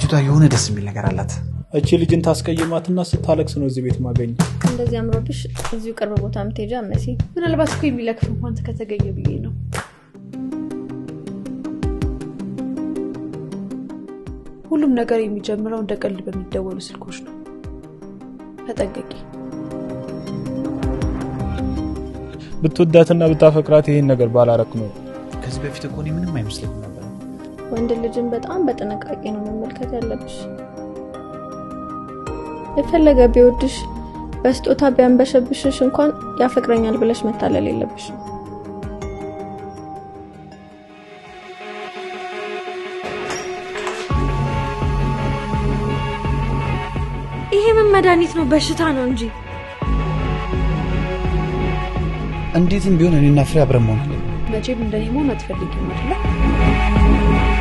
ልጅቷ የሆነ ደስ የሚል ነገር አላት። እቺ ልጅን ታስቀይማትና ስታለቅስ ነው እዚህ ቤት ማገኝ። እንደዚህ አምሮብሽ እዚሁ ቅርብ ቦታ ምትሄጃ መሲ። ምናልባት እኮ የሚለክፍ እንኳን ከተገኘ ብዬ ነው። ሁሉም ነገር የሚጀምረው እንደ ቀልድ በሚደወሉ ስልኮች ነው። ተጠንቀቂ። ብትወዳትና ብታፈቅራት ይሄን ነገር ባላረክ ነው። ከዚህ በፊት እኮ እኔ ምንም አይመስለኝም ነበር። ወንድ ልጅን በጣም በጥንቃቄ ነው መመልከት ያለብሽ። የፈለገ ቢወድሽ በስጦታ ቢያንበሸብሽሽ እንኳን ያፈቅረኛል ብለሽ መታለል የለብሽም። ይሄ ምን መድኃኒት ነው? በሽታ ነው እንጂ። እንዴትም ቢሆን እኔና ፍሬ አብረን መሆን አለብን። መቼም እንደኔ መሆን አትፈልጊም አይደል?